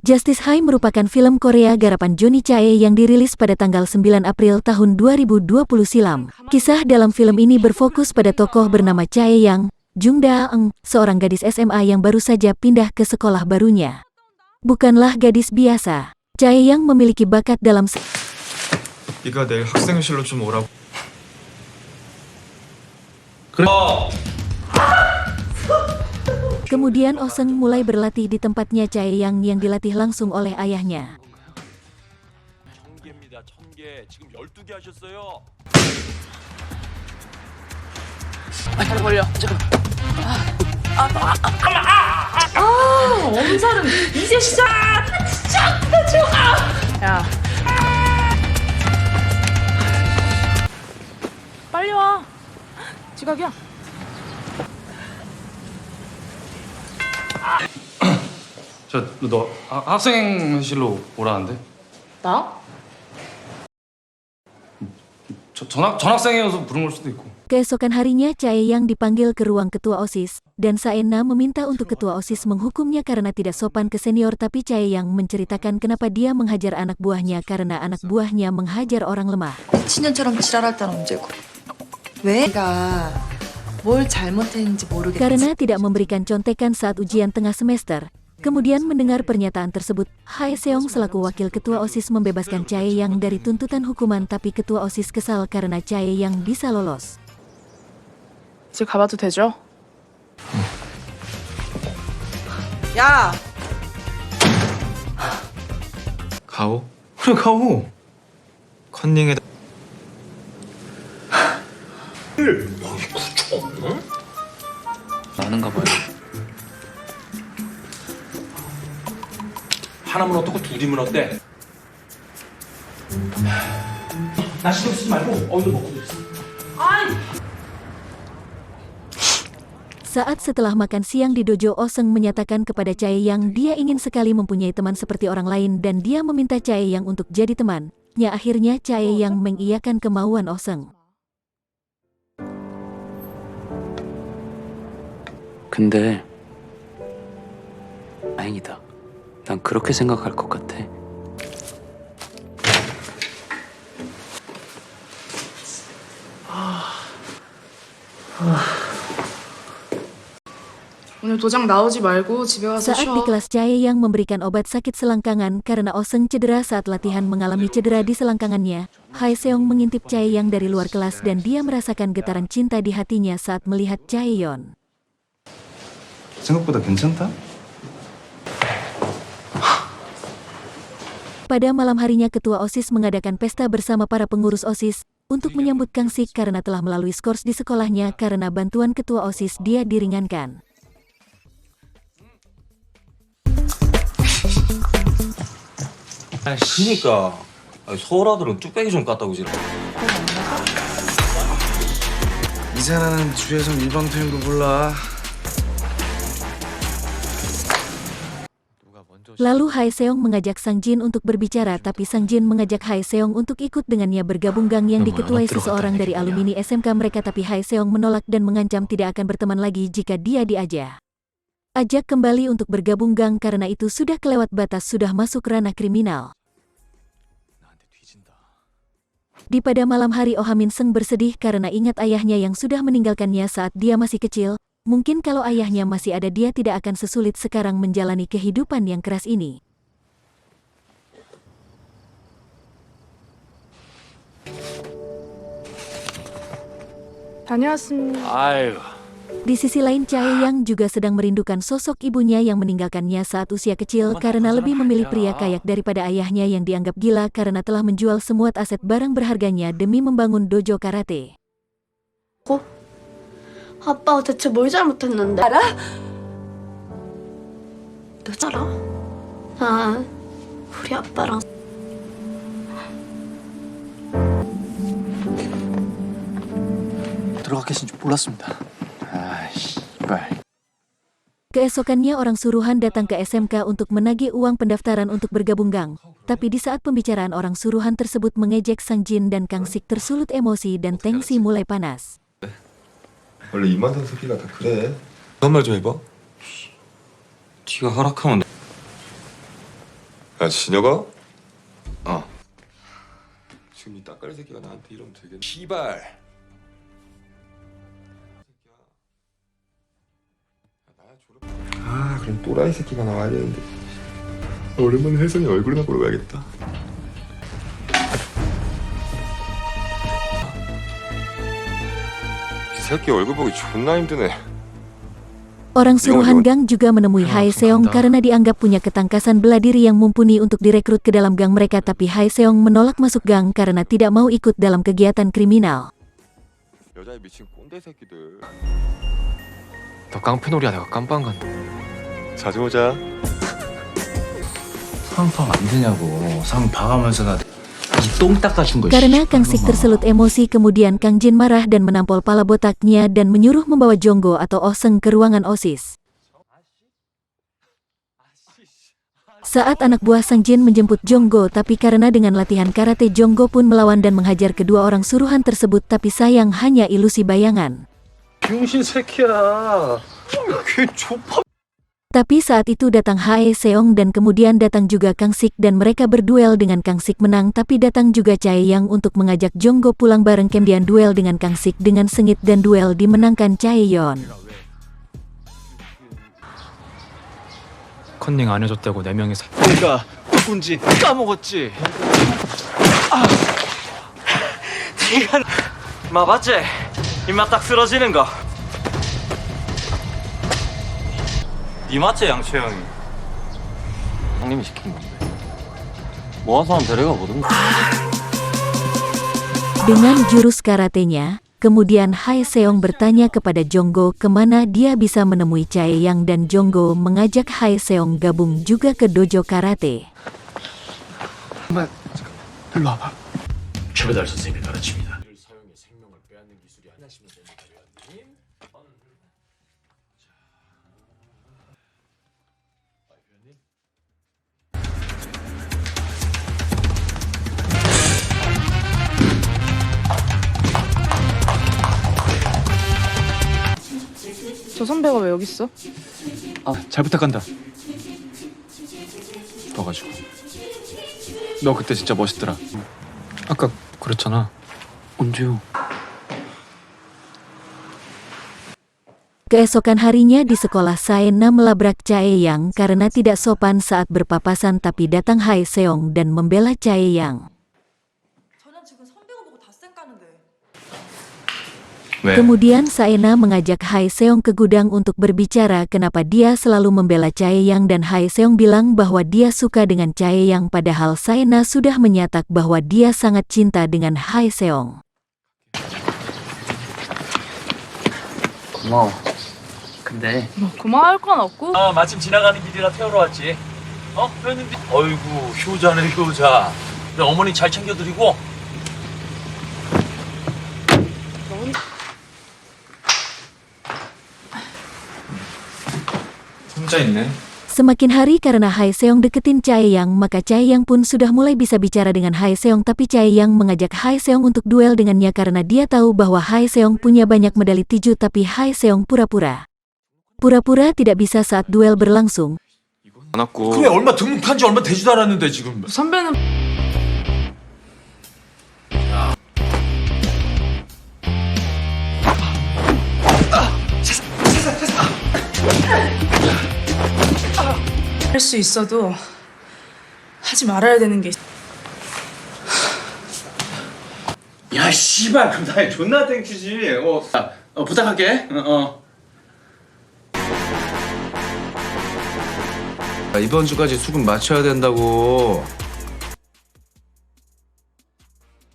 Justice High merupakan film Korea garapan Johnny Chae yang dirilis pada tanggal 9 April tahun 2020 silam. Kisah dalam film ini berfokus pada tokoh bernama Chae Yang, Jung Da-eung, seorang gadis SMA yang baru saja pindah ke sekolah barunya. Bukanlah gadis biasa. Chae Yang memiliki bakat dalam 네가 내일 학생회실로 좀 오라고. Kemudian Oh-seung mulai berlatih di tempatnya Chae Yang yang dilatih langsung oleh ayahnya. 1000개입니다. 1000개. 지금 12개 하셨어요. 잘 걸려. 잠깐. 엄살은 이제 시작! 진짜! 야. 빨리 와. 지각이야. 너 학생실로 오라는데? 나? 전학생이어서 부른 걸 수도 있고. Keesokan harinya Chae Yang dipanggil ke ruang ketua OSIS, dan Saena meminta untuk ketua OSIS menghukumnya karena tidak sopan ke senior, tapi Chae Yang menceritakan kenapa dia menghajar anak buahnya karena anak buahnya menghajar orang lemah. 미친년처럼 지랄할 때는 언제고? 왜? 내가 뭘 잘못했는지 모르겠지. Karena tidak memberikan contekan saat ujian tengah semester. Kemudian mendengar pernyataan tersebut, Hae Seong selaku wakil ketua OSIS membebaskan Chae Yang dari tuntutan hukuman, tapi ketua OSIS kesal karena Chae Yang bisa lolos. 집 가봐도 되죠? 야, 가오? 그래 가오. 컨닝에다. 아는가 봐요. 하나면 어떻고 둘이면 어때? 나 신경 쓰지 말고 어디로 먹고 있어. Saat setelah makan siang di dojo, Oh-seung menyatakan kepada Chae Yang dia ingin sekali mempunyai teman seperti orang lain dan dia meminta Chae Yang untuk jadi teman. Akhirnya Chae Yang mengiyakan kemauan Oh-seung. 근데 다행이다. 난 그렇게 생각할 것 같아. 오늘 도장 나오지 말고 집에 가서 Saat 쉬어. di kelas, Chae Yang memberikan obat sakit selangkangan karena Oh-seung cedera saat latihan mengalami cedera di selangkangannya. Hae Seong mengintip Chae Yang dari luar kelas dan dia merasakan getaran cinta di hatinya saat melihat Chae Yeon. 생각보다 괜찮다? Pada malam harinya ketua OSIS mengadakan pesta bersama para pengurus OSIS untuk menyambut Kang Sik karena telah melalui skors di sekolahnya. Karena bantuan ketua OSIS dia diringankan. 그니까 서울 아들은 뚝배기 좀 깠다고 지랄. 이사나는 주에선 일방통행도 몰라. Lalu Hae Seong mengajak Sang Jin untuk berbicara, tapi Sang Jin mengajak Hae Seong untuk ikut dengannya bergabung gang yang diketuai seseorang dari alumni SMK mereka, tapi Hae Seong menolak dan mengancam tidak akan berteman lagi jika dia ajak kembali untuk bergabung gang karena itu sudah kelewat batas, sudah masuk ranah kriminal. Di pada malam hari, Oh Min Seng bersedih karena ingat ayahnya yang sudah meninggalkannya saat dia masih kecil. Mungkin kalau ayahnya masih ada dia tidak akan sesulit sekarang menjalani kehidupan yang keras ini. 다녀왔습니다. 아유. Di sisi lain, Chae Yang juga sedang merindukan sosok ibunya yang meninggalkannya saat usia kecil karena lebih memilih pria kaya daripada ayahnya yang dianggap gila karena telah menjual semua aset barang berharganya demi membangun dojo karate. 아빠가 대체 뭘 잘못했는데? 알아? 너 알아? 아, 우리 아빠랑 들어가 계신 줄 몰랐습니다. 아이씨, 발. Keesokannya orang suruhan datang ke SMK untuk menagih uang pendaftaran untuk bergabung gang. Tapi di saat pembicaraan, orang suruhan tersebut mengejek Sang Jin dan Kang Sik tersulut emosi dan tensi mulai panas. 원래 이만한 새끼가 다 그래. 그런 말 좀 해봐. 네가 허락하면 야 진혁아? 지금 이 따까리 새끼가 나한테 이러면 되겠네. 시발. 아 그럼 또라이 새끼가 나와야 되는데. 오랜만에 혜성이 얼굴이나 보러 가야겠다. 이 새끼 얼굴 보기 존나 힘드네. Orang suruhan gang juga menemui Hae Seong karena dianggap punya ketangkasan bela diri yang mumpuni untuk direkrut ke dalam gang mereka, tapi Hae Seong menolak masuk gang karena tidak mau ikut dalam kegiatan kriminal. 여자애 미친 꼰대 새끼들. 너 깡패놀이야 내가 깜빵 간다. 자주 오자. 상파 안 되냐고. 상 봐가면서 나 이 똥 닦아준 거. Karena Kang Sik terselut emosi, kemudian Kang Jin marah dan menampol pala botaknya dan menyuruh membawa Jonggo atau Oseng ke ruangan OSIS. Saat anak buah Sang Jin menjemput Jonggo, tapi karena dengan latihan karate Jonggo pun melawan dan menghajar kedua orang suruhan tersebut, tapi sayang hanya ilusi bayangan. 병신 새끼야. 걔 좁아. Tapi saat itu datang Hae Seong dan kemudian datang juga Kang Sik dan mereka berduel dengan Kang Sik menang, tapi datang juga Chae Yang untuk mengajak Jonggo pulang bareng. Kemudian duel dengan Kang Sik dengan sengit dan duel dimenangkan Chae Yeon. 컨닝 안 해줬다고 4명이서 내가 누군지 까먹었지. 네가 마 봤지? 입맛 딱 쓰러지는 거. 니 맞지 양채영이? 형님이 시킨 건데. 모아서 한번 데려가 보든가. Dengan jurus karatenya, kemudian Hae Seong bertanya kepada Jonggo kemana dia bisa menemui Chae Yang, dan Jonggo mengajak Hae Seong gabung juga ke dojo karate. 일로 와봐. 최배달 선생님이 가르칩니다. 저 선배가 왜 여기 있어? 잘 부탁한다. 와가지고. 너 그때 진짜 멋있더라. 아까 그랬잖아. 언제요? Keesokan harinya di sekolah, Saena melabrak Chae Yang karena tidak sopan saat berpapasan, tapi datang Hae Seong dan membela Chae Yang. Kemudian Saena mengajak Hae Seong ke gudang untuk berbicara kenapa dia selalu membela Chae Yang, dan Hae Seong bilang bahwa dia suka dengan Chae Yang, padahal Saena sudah menyatak bahwa dia sangat cinta dengan Hae Seong. 고마워. 근데 뭐 그만할 건 없고. 아 마침 지나가는 길이라 태우러 왔지. 회원님들. 어이구 효자네 효자. 그래 어머니 잘 챙겨드리고. 혼자 있네. Semakin hari karena Hae Seong deketin Chae Yang, maka Chae Yang pun sudah mulai bisa bicara dengan Hae Seong, tapi Chae Yang mengajak Hae Seong untuk duel dengannya karena dia tahu bahwa Hae Seong punya banyak medali tinju, tapi Hae Seong pura-pura tidak bisa saat duel berlangsung. 안 왔고. 그래 얼마 등록한 지 얼마 되지도 않았는데 지금. 선배는 할 수 있어도 하지 말아야 되는 게 있어. 야 씨발 그럼 나 존나 땡큐지. 부탁할게. 이번 주까지 수급 맞춰야 된다고.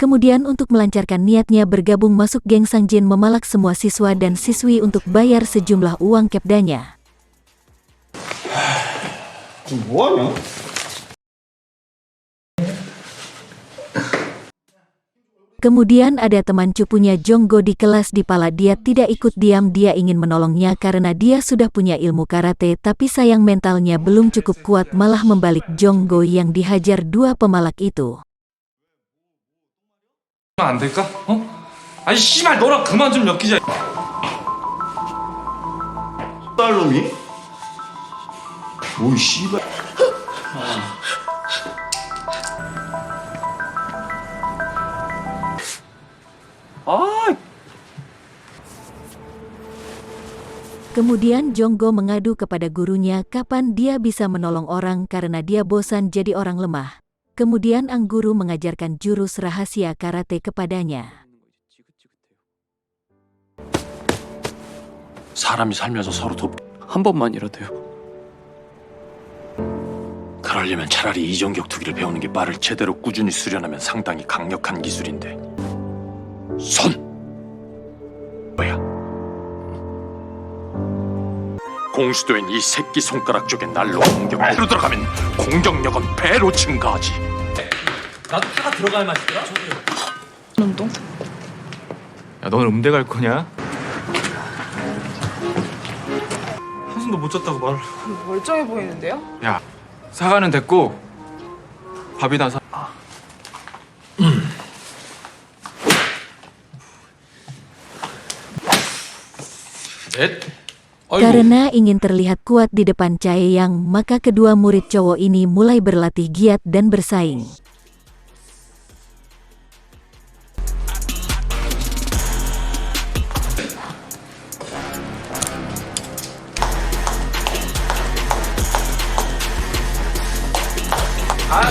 Kemudian untuk melancarkan niatnya bergabung masuk geng, Sang Jin memalak semua siswa dan siswi untuk bayar sejumlah uang kepdanya. 뭐하냐? Kemudian ada teman cupunya Jonggo di kelas. Di pala dia tidak ikut diam, dia ingin menolongnya karena dia sudah punya ilmu karate, tapi sayang mentalnya belum cukup kuat, malah membalik Jonggo yang dihajar dua pemalak itu. 안 될까? 아니 씨발 너랑 그만 좀 엮이자. 딸놈이? 오 씨발. Kemudian Jonggo mengadu kepada gurunya kapan dia bisa menolong orang karena dia bosan jadi orang lemah. Kemudian ang guru mengajarkan jurus rahasia karate kepadanya. 사람이 살면서 서로 한 번만이라도요. 그러려면 차라리 이정격 투기를 배우는 게 말을 제대로 꾸준히 수련하면 상당히 강력한 기술인데. 손! 뭐야? 공수도인 이 새끼 손가락 쪽에 날로 공격으로 들어가면 공격력은 배로 증가하지. 나도 파가 들어가야 맛있더라. 운동? 야, 너는 음대 갈 거냐? 한숨도 못 잤다고 말을. 멀쩡해 보이는데요? 야, 사과는 됐고 밥이나 사. 넷. Karena ingin terlihat kuat di depan Chae-yang, maka kedua murid cowok ini mulai berlatih giat dan bersaing.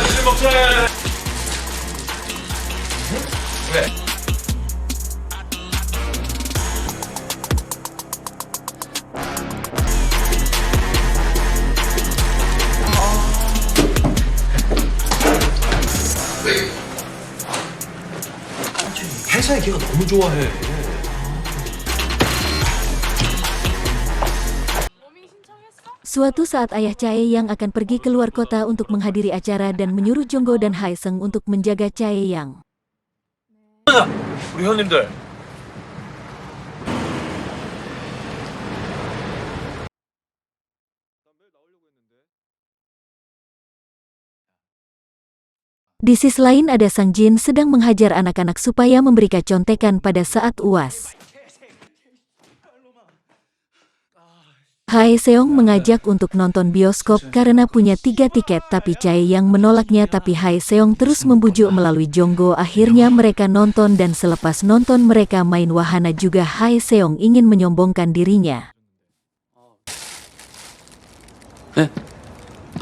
술 먹자. 왜? 회사에 걔가 너무 좋아해. Suatu saat ayah Chae-yang akan pergi keluar kota untuk menghadiri acara dan menyuruh Jonggo dan Hae-seung untuk menjaga Chae-yang. 우리 형님들. Di sisi lain ada Sang Jin sedang menghajar anak-anak supaya memberikan contekan pada saat UAS. Hae-seung mengajak untuk nonton bioskop karena punya 3 tiket tapi Chae-yang menolaknya tapi Hae-seung terus membujuk melalui Jonggo. Akhirnya mereka nonton dan selepas nonton mereka main wahana juga. Hae-seung ingin menyombongkan dirinya.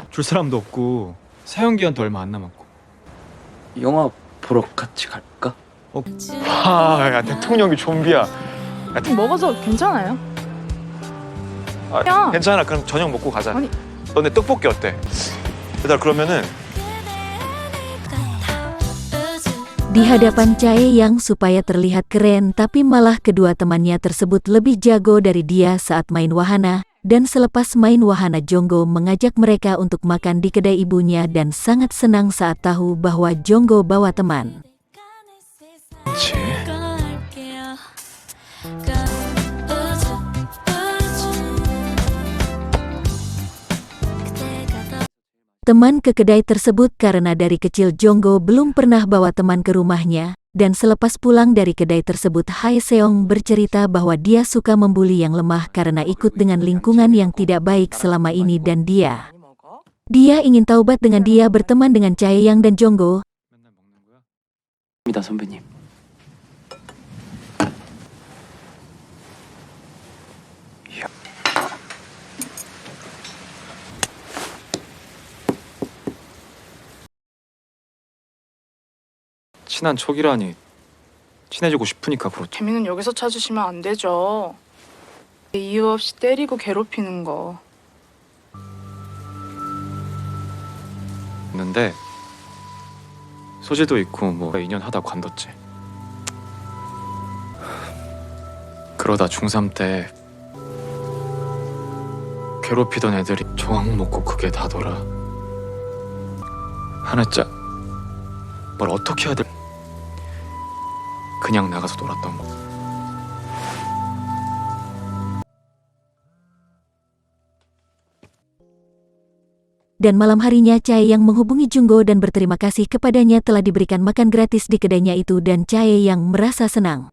줄 사람도 없고 사형기한테 얼마 안 남았고. 영화 보러 같이 갈까? 야, 대통령이 좀비야. 먹어서 괜찮아요. 아, 괜찮아. 그럼 저녁 먹고 가자. 아니. 너네 떡볶이 어때? 얘들아 그러면은 Di hadapan Chae-yang supaya terlihat keren tapi malah kedua temannya tersebut lebih jago dari dia saat main wahana. Dan selepas main wahana Jonggo mengajak mereka untuk makan di kedai ibunya dan sangat senang saat tahu bahwa Jonggo bawa teman. Teman ke kedai tersebut karena dari kecil Jonggo belum pernah bawa teman ke rumahnya, dan selepas pulang dari kedai tersebut Hae-seung bercerita bahwa dia suka membuli yang lemah karena ikut dengan lingkungan yang tidak baik selama ini dan dia ingin taubat dengan dia berteman dengan Chae-yang dan Jonggo. 입니다, 선배님. 친한 척이라니. 친해지고 싶으니까 그렇지. 재미는 여기서 찾으시면 안 되죠. 이유 없이 때리고 괴롭히는 거. 있는데 소질도 있고 뭐 인연하다 관뒀지. 그러다 중3 때 괴롭히던 애들이 정황 먹고 그게 다더라. 하나짜 뭘 어떻게 해야 돼? 그냥 나가서 놀았던 거. Dan malam harinya Chae-yang menghubungi Jonggo dan berterima kasih kepadanya telah diberikan makan gratis di kedainya itu dan Chae-yang merasa senang.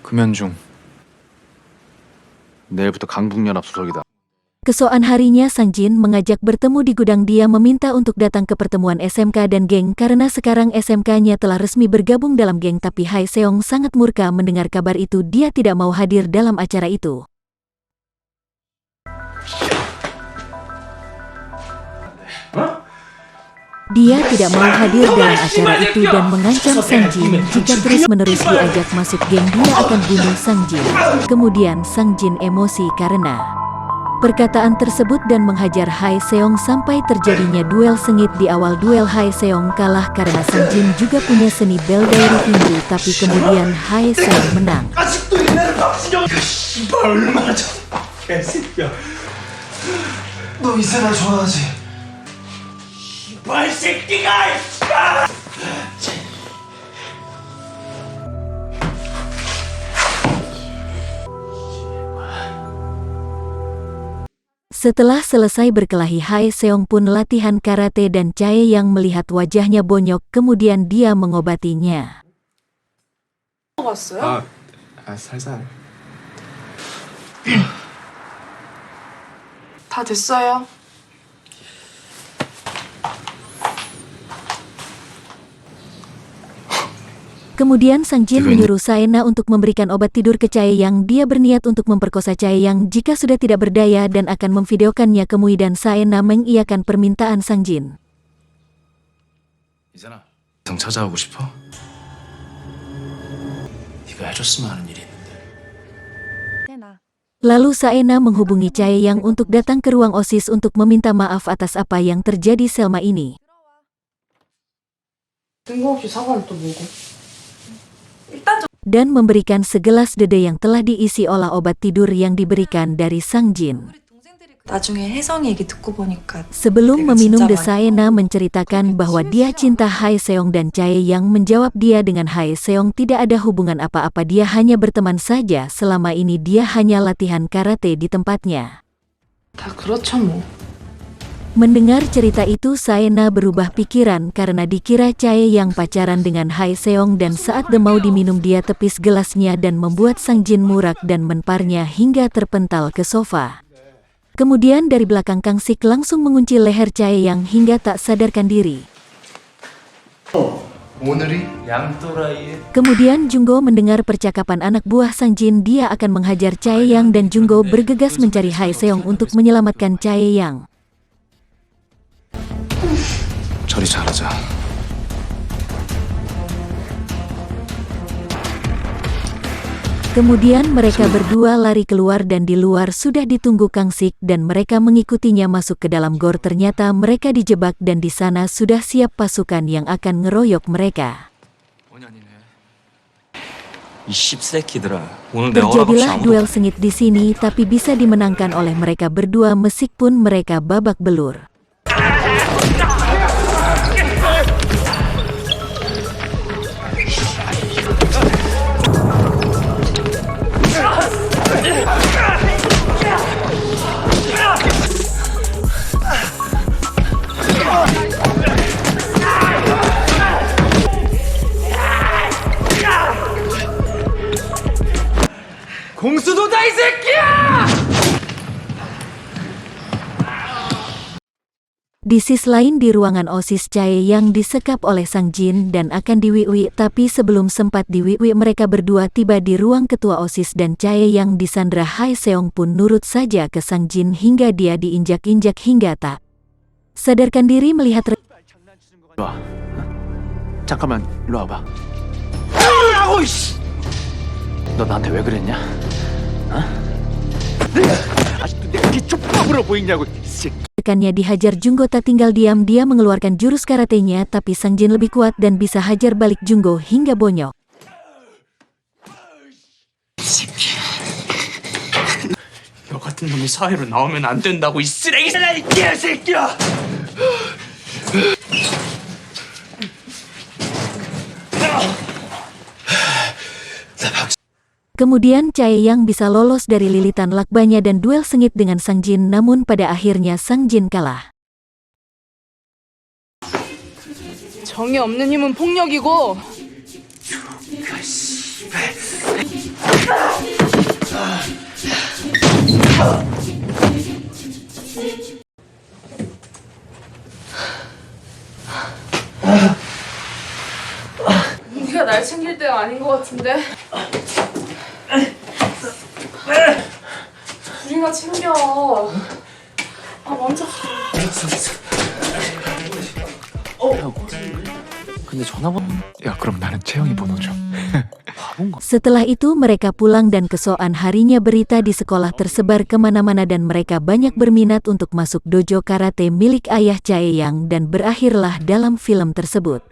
금연중. 내일부터 강북연합 소속이다. Keesokan harinya Sang Jin mengajak bertemu di gudang. Dia meminta untuk datang ke pertemuan SMK dan geng karena sekarang SMK-nya telah resmi bergabung dalam geng, tapi Hae Seong sangat murka mendengar kabar itu. Dia tidak mau hadir dalam acara itu. Dia tidak mau hadir dalam acara itu dan mengancam Sang Jin jika terus-menerus diajak masuk geng dia akan bunuh Sang Jin. Kemudian Sang Jin emosi karena perkataan tersebut dan menghajar Hae Seong sampai terjadinya duel sengit. Di awal duel Hae Seong kalah karena Sang Jin juga punya seni bela diri tinggi, tapi kemudian Hae Seong menang. 너 이세라 좋아하지? 발새끼가! Setelah selesai berkelahi, Hae Seong pun latihan karate dan Chae yang melihat wajahnya bonyok, kemudian dia mengobatinya. 봤어요? 살살. 다 됐어요. Kemudian Sang Jin menyuruh Saena untuk memberikan obat tidur ke Chae Yang. Dia berniat untuk memperkosa Chae Yang jika sudah tidak berdaya dan akan memvideokannya ke Mui, dan Saena mengiyakan permintaan Sang Jin. 이잖아. 상 찾아오고 싶어? 네가 해줬으면 하는 일이 있는데. Lalu Saena menghubungi Chae Yang untuk datang ke ruang OSIS untuk meminta maaf atas apa yang terjadi selama ini. 뜬금없이 사과는 또 뭐고? Dan memberikan segelas dede yang telah diisi olah obat tidur yang diberikan dari Sang Jin. 나중에 혜성이 얘기 듣고 보니까 Sebelum meminum, Saena menceritakan bahwa dia cinta Hae Seong dan Chae Yang menjawab dia dengan Hae Seong tidak ada hubungan apa-apa, dia hanya berteman saja, selama ini dia hanya latihan karate di tempatnya. 다 그렇죠 뭐. Mendengar cerita itu, Saena berubah pikiran karena dikira Chae Yang pacaran dengan Hae Seong, dan saat mau diminum dia tepis gelasnya dan membuat Sang Jin murak dan menparnya hingga terpental ke sofa. Kemudian dari belakang Kang Sik langsung mengunci leher Chae Yang hingga tak sadarkan diri. Kemudian Junggo mendengar percakapan anak buah Sang Jin. Dia akan menghajar Chae Yang dan Junggo bergegas mencari Hae Seong untuk menyelamatkan Chae Yang. 처리 잘하자. Kemudian mereka berdua lari keluar dan di luar sudah ditunggu Kang Sik dan mereka mengikutinya masuk ke dalam gor. Ternyata mereka dijebak dan di sana sudah siap pasukan yang akan ngeroyok mereka. 이 씹새끼들아. 오늘 내 허락 없이 Terjadilah 아무도 duel sengit di sini, tapi bisa dimenangkan oleh mereka berdua meskipun mereka babak belur. 공수도다 이 새끼야! Di sisi lain di ruangan OSIS, Chae Yang disekap oleh Sang Jin dan akan diwiwi, tapi sebelum sempat diwiwi mereka berdua tiba di ruang ketua OSIS dan Chae Yang disandra. Hae Seong pun nurut saja ke Sang Jin hingga dia diinjak-injak hingga tak sadarkan diri melihat 와, 잠깐만 일로 와봐. 너 나한테 왜 그랬냐? 어? 아직도 내가 이렇게 족밥으로 보이냐고 이 새끼. rekannya dihajar. Junggo tak tinggal diam, dia mengeluarkan jurus karatenya, tapi Sang Jin lebih kuat dan bisa hajar balik Junggo hingga bonyok. 너 같은 놈이 사회로 나오면 안 된다고 이 쓰레기잖아 이 개새끼야! Kemudian Chae Yang bisa lolos dari lilitan lakbanya dan duel sengit dengan Sang Jin, namun pada akhirnya Sang Jin kalah. 정이 없는 힘은 폭력이고 네가 날 챙길 때가 아닌 것 같은데. 둘이나 챙겨. 먼저. 근데 전화번호 야, 그럼 나는 채영이 번호 줘. Setelah itu mereka pulang dan keesokan harinya berita di sekolah tersebar kemana-mana dan mereka banyak berminat untuk masuk dojo karate milik ayah Chae-yang dan berakhirlah dalam film tersebut.